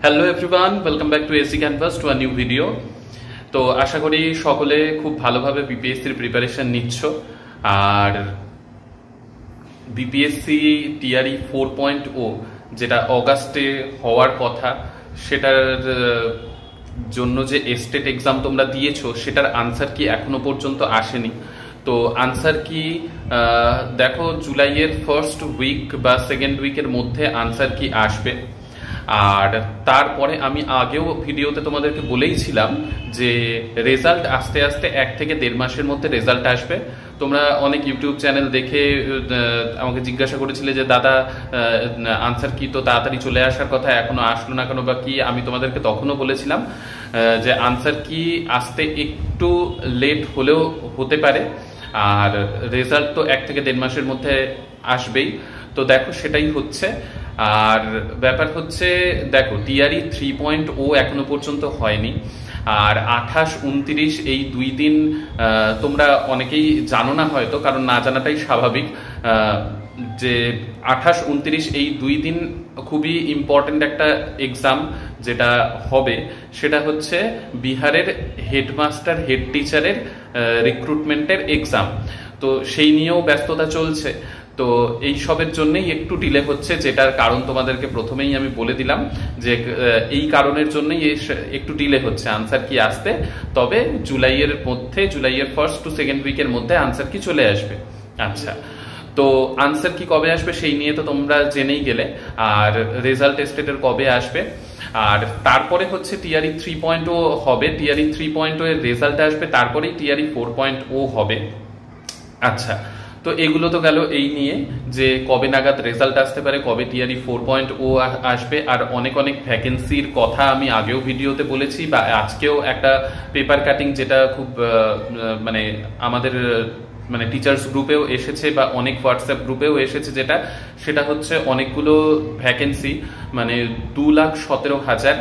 Hello everyone, welcome back to AC canvas to a new video. তো আশা করি সকলে খুব ভালোভাবে বিপিএসসির প্রিপারেশন নিচ্ছ। আর বিপিএসসি টিআরই 4.0 যেটা অগাস্টে হওয়ার কথা, সেটার জন্য যে এস্টেট এক্সাম তোমরা দিয়েছো সেটার আনসার কি এখনো পর্যন্ত আসেনি। তো আনসার কি দেখো, জুলাইয়ের ফার্স্ট উইক বা সেকেন্ড উইকের মধ্যে আনসার কি আসবে। আর তারপরে আমি আগেও ভিডিওতে তোমাদেরকে বলেইছিলাম যে রেজাল্ট আস্তে আস্তে 1 থেকে 1.5 মাসের মধ্যে রেজাল্ট আসবে। তোমরা অনেক ইউটিউব চ্যানেল দেখে আমাকে জিজ্ঞাসা করেছিলে যে দাদা আনসার কি তো তাড়াতাড়ি চলে আসার কথা, এখনো আসলো না কেন বা কি। আমি তোমাদেরকে তখনও বলেছিলাম যে আনসার কি আসতে একটু লেট হলেও হতে পারে, আর রেজাল্ট তো 1 থেকে 1.5 মাসের মধ্যে আসবেই। তো দেখো সেটাই হচ্ছে। আর ব্যাপার হচ্ছে দেখো, টিআরই 3.0 এখনো পর্যন্ত হয়নি। আর 28-29 এই 2 দিন তোমরা অনেকেই জানো না হয়তো, কারণ না জানাটাই স্বাভাবিক, যে 28-29 এই 2 দিন খুবই ইম্পর্টেন্ট একটা এক্সাম যেটা হবে। সেটা হচ্ছে বিহারের হেডমাস্টার হেড টিচারের রিক্রুটমেন্টের এক্সাম। তো সেই নিয়েও ব্যস্ততা চলছে। তো এই সবের জন্যই একটু ডিলে হচ্ছে, যেটার কারণ তোমাদেরকে প্রথমেই আমি বলে দিলাম যে এই কারণের জন্যই একটু ডিলে হচ্ছে আনসার কি আসতে। তবে জুলাইয়ের মধ্যে, জুলাইয়ের ফার্স্ট টু সেকেন্ড উইকের মধ্যে আনসার কি চলে আসবে। আচ্ছা, তো আনসার কি কবে আসবে সেই নিয়ে তো তোমরা জেনেই গেলে। আর রেজাল্ট এস্টেটের কবে আসবে, আর তারপরে হচ্ছে টিআরই 3.0 হবে। টিআরই 3.0 এর রেজাল্ট আসবে, তারপরেই টিআরই 4.0 হবে। আচ্ছা, তো এগুলো তো গেল এই নিয়ে যে কবে নাগাদ রেজাল্ট আসতে পারে, কবে টিআরই 4.0 আসবে। আর অনেক অনেক ভ্যাকেন্সির কথা আমি আগেও ভিডিওতে বলেছি, বা আজকেও একটা পেপার কাটিং যেটা খুব মানে আমাদের মানে টিচার্স গ্রুপেও এসেছে বা অনেক হোয়াটসঅ্যাপ গ্রুপেও এসেছে, সেটা হচ্ছে অনেকগুলো ভ্যাকেন্সি, মানে 2,17,000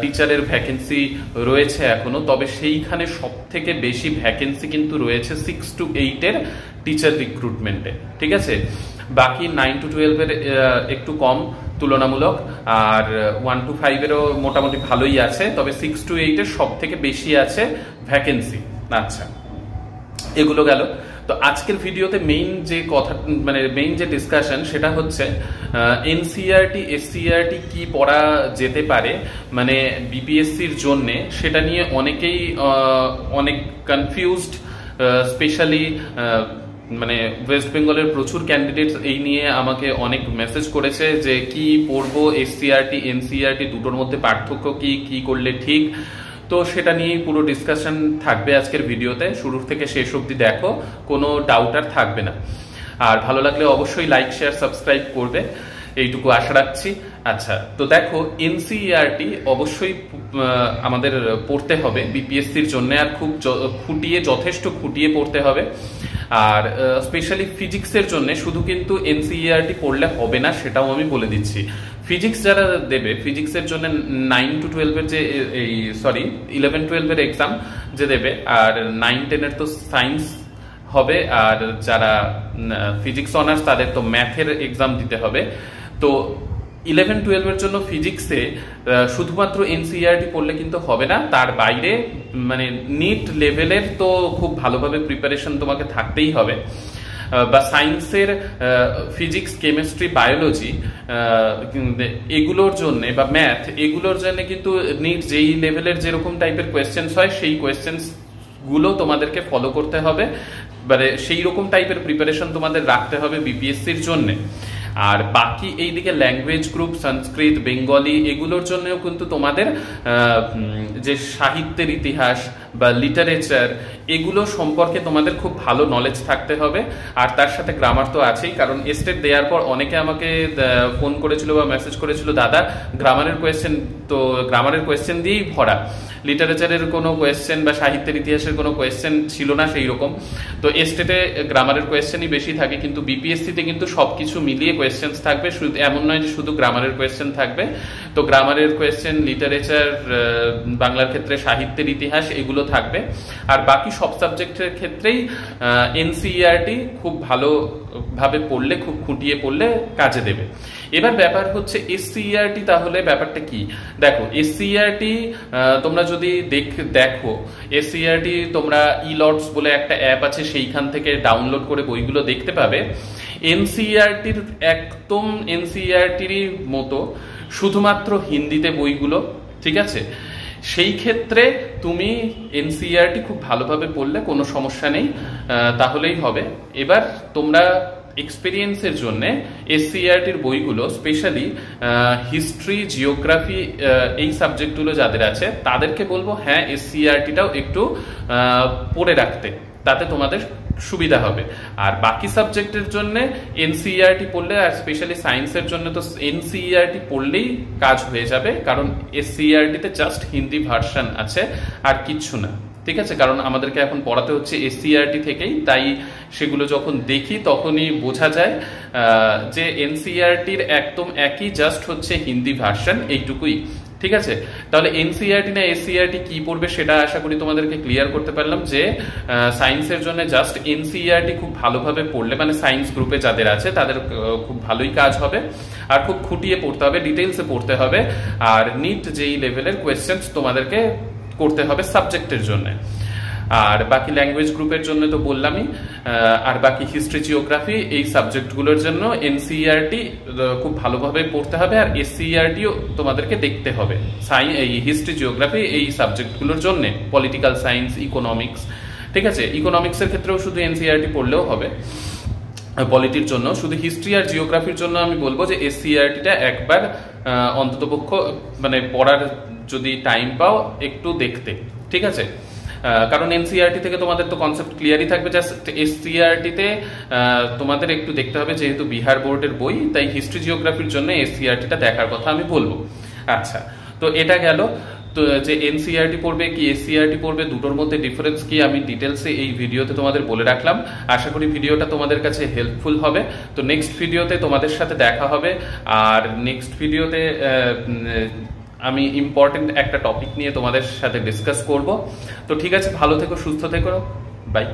টিচারের ভ্যাকেন্সি রয়েছে এখনো। তবে সেইখানে সব থেকে বেশি ভ্যাকেন্সি কিন্তু রয়েছে 6 to 8 এর টিচার রিক্রুটমেন্টে, ঠিক আছে। বাকি 9 to 12 এর একটু কম তুলনামূলক, আর 1 to 5 এরও মোটামুটি ভালোই আছে, তবে 6 to 8 এর সব থেকে বেশি আছে ভ্যাকেন্সি। আচ্ছা, এগুলো গেল। তো আজকের ভিডিওতে মেইন যে কথা, মানে মেইন যে ডিসকাশন, সেটা হচ্ছে এনসিইআরটি এসসিইআরটি কি পড়া যেতে পারে মানে বিপিএসসির জন্যে, সেটা নিয়ে অনেকেই অনেক কনফিউজড। স্পেশালি মানে ওয়েস্ট বেঙ্গলের প্রচুর ক্যান্ডিডেটস এই নিয়ে আমাকে অনেক মেসেজ করেছে যে কি পড়বো, এসসিইআরটি এনসিইআরটি দুটোর মধ্যে পার্থক্য কি, কি করলে ঠিক। তো সেটা নিয়েই পুরো ডিসকাশন থাকবে আজকের ভিডিওতে। শুরু থেকে শেষ অবধি দেখো, কোনো ডাউট আর থাকবে না। আর ভালো লাগলে অবশ্যই লাইক শেয়ার সাবস্ক্রাইব করবে, এইটুকু আশা রাখছি। আচ্ছা, তো দেখো এনসিইআরটি অবশ্যই আমাদের পড়তে হবে বিপিএসসির জন্য, আর খুব খুঁটিয়ে, যথেষ্ট খুঁটিয়ে পড়তে হবে। আর স্পেশালি ফিজিক্সের জন্য শুধু কিন্তু এনসিইআরটি পড়লে হবে না, সেটাও আমি বলে দিচ্ছি। ফিজিক্স যারা দেবে, ফিজিক্সের জন্য 9 to 12 এর যে 11-12 এর এক্সাম যে দেবে, আর 9-10 এর তো সায়েন্স হবে। আর যারা ফিজিক্স অনার্স তাদের তো ম্যাথের এক্সাম দিতে হবে। তো 11-12 এর জন্য ফিজিক্সে শুধুমাত্র এনসিইআরটি পড়লে কিন্তু হবে না, তার বাইরে মানে নিট লেভেলের তো খুব ভালোভাবে প্রিপারেশন তোমাকে থাকতেই হবে। বা সায়েন্সের ফিজিক্স, কেমিস্ট্রি, বায়োলজি এগুলোর জন্য, বা ম্যাথ এগুলোর জন্য কিন্তু নিট যেই লেভেলের যেরকম টাইপের কোয়েশ্চেন্স হয়, সেই কোয়েশ্চেন্স গুলো তোমাদেরকে ফলো করতে হবে, মানে সেই রকম টাইপের প্রিপারেশন তোমাদের রাখতে হবে বিপিএসসির জন্য। আর বাকি এইদিকে ল্যাঙ্গুয়েজ গ্রুপ, সংস্কৃত, বেঙ্গলি এগুলোর জন্যও কিন্তু তোমাদের যে সাহিত্যের ইতিহাস বা লিটারেচার এগুলো সম্পর্কে তোমাদের খুব ভালো নলেজ থাকতে হবে। আর তার সাথে গ্রামার তো আছেই, কারণ এস্টেট দেওয়ার পর অনেকে আমাকে ফোন করেছিল বা মেসেজ করেছিল, দাদা গ্রামারের কোয়েশ্চেন তো গ্রামারের কোয়েশ্চেন দিয়েই ভরা, লিটারেচারের কোনো কোয়েশ্চেন বা সাহিত্যের ইতিহাসের কোনো কোয়েশ্চেন ছিল না সেই রকম। তো এস্টেটে গ্রামারের কোয়েশ্চেনই বেশি থাকে, কিন্তু বিপিএসসিতে কিন্তু সবকিছু মিলিয়ে কোয়েশ্চেন থাকবে, শুধু এমন নয় যে শুধু গ্রামারের কোয়েশ্চেন থাকবে। তো গ্রামারের কোয়েশ্চেন, লিটারেচার, বাংলার ক্ষেত্রে সাহিত্যের ইতিহাস, এগুলো এইগুলো থাকবে। আর বাকি সব সাবজেক্টের ক্ষেত্রেই এনসিইআরটি খুব ভালোভাবে পড়লে, খুব খুঁটিয়ে পড়লে কাজে দেবে। এবার ব্যাপার হচ্ছে এসসিইআরটি, তাহলে ব্যাপারটা কি? দেখো এসসিইআরটি তোমরা যদি দেখো এসসিইআরটি তোমরা ইলটস বলে একটা অ্যাপ আছে, সেইখান থেকে ডাউনলোড করে বইগুলো দেখতে পাবে। এনসিইআরটির একদম এনসিইআরটির মতো শুধুমাত্র হিন্দিতে বইগুলো, ঠিক আছে? সেই ক্ষেত্রে তুমি এনসিইআরটি খুব ভালোভাবে পড়লে কোনো সমস্যা নেই, তাহলেই হবে। এবার তোমরা এক্সপিরিয়েন্সের জন্য এসসিইআরটির বইগুলো, স্পেশালি হিস্ট্রি, জিওগ্রাফি এই সাবজেক্টগুলো যাদের আছে তাদেরকে বলবো হ্যাঁ এসসিইআরটিটাও একটু পড়ে রাখতে, তাতে তোমাদের সুবিধা হবে। আর বাকি সাবজেক্টের জন্য এনসিইআরটি পড়লে, আর স্পেশালি সায়েন্সের জন্য তো এনসিইআরটি পড়লেই কাজ হয়ে যাবে, কারণ এসসিইআরটিতে জাস্ট হিন্দি ভার্সন আছে আর কিচ্ছু না, ঠিক আছে? কারণ আমাদেরকে এখন পড়াতে হচ্ছে এসসিইআরটি থেকেই, তাই সেগুলো যখন দেখি তখনই বোঝা যায় যে এনসিইআরটির একদম একই, জাস্ট হচ্ছে হিন্দি ভার্সন, এইটুকুই, ঠিক আছে? তাহলে এনসিইআরটি না এসসিইআরটি কি পড়বে সেটা আশা করি তোমাদেরকে ক্লিয়ার করতে পারলাম, যে সায়েন্সের জন্য জাস্ট এনসিইআরটি খুব ভালোভাবে পড়লে, মানে সায়েন্স গ্রুপে যাদের আছে তাদের খুব ভালোই কাজ হবে, আর খুব খুঁটিয়ে পড়তে হবে, ডিটেলসে পড়তে হবে, আর নিট যেই লেভেলের কোয়েশ্চেন্স তোমাদেরকে করতে হবে সাবজেক্টের জন্য। আর বাকি ল্যাঙ্গুয়েজ গ্রুপের জন্য তো বললামই, আর বাকি হিস্ট্রি, জিওগ্রাফি এই সাবজেক্টগুলোর জন্য এনসিইআরটি খুব ভালোভাবে পড়তে হবে, আর এসসিইআরটিও তোমাদেরকে দেখতে হবে এই হিস্ট্রি, জিওগ্রাফি এই সাবজেক্টগুলোর জন্য, পলিটিক্যাল সায়েন্স, ইকোনমিক্স, ঠিক আছে? ইকোনমিক্সের ক্ষেত্রেও শুধু এনসিইআরটি পড়লেও হবে। পলিটির জন্য শুধু হিস্ট্রি আর জিওগ্রাফির জন্য আমি বলবো যে এসসিইআরটিটা একবার অন্ততপক্ষ মানে পড়ার যদি টাইম পাও একটু দেখতে, ঠিক আছে? কারণ এনসিইআরটি থেকে তোমাদের তো কনসেপ্ট ক্লিয়ারই থাকবে, জাস্ট এসসিইআরটিতে তোমাদের একটু দেখতে হবে, যেহেতু বিহার বোর্ডের বই, তাই হিস্ট্রি, জিওগ্রাফির জন্য এসসিইআরটিটা দেখার কথা আমি বলবো। আচ্ছা, তো এটা গেল। তো যে এনসিইআরটি পড়বে কি এসসিইআরটি পড়বে, দুটোর মধ্যে ডিফারেন্স কি আমি ডিটেলসে এই ভিডিওতে তোমাদের বলে রাখলাম। আশা করি ভিডিওটা তোমাদের কাছে হেল্পফুল হবে। তো নেক্সট ভিডিওতে তোমাদের সাথে দেখা হবে, আর নেক্সট ভিডিওতে আমি ইম্পর্টেন্ট একটা টপিক নিয়ে তোমাদের সাথে ডিসকাস করব। তো ঠিক আছে, ভালো থেকো, সুস্থ থেকো, বাই।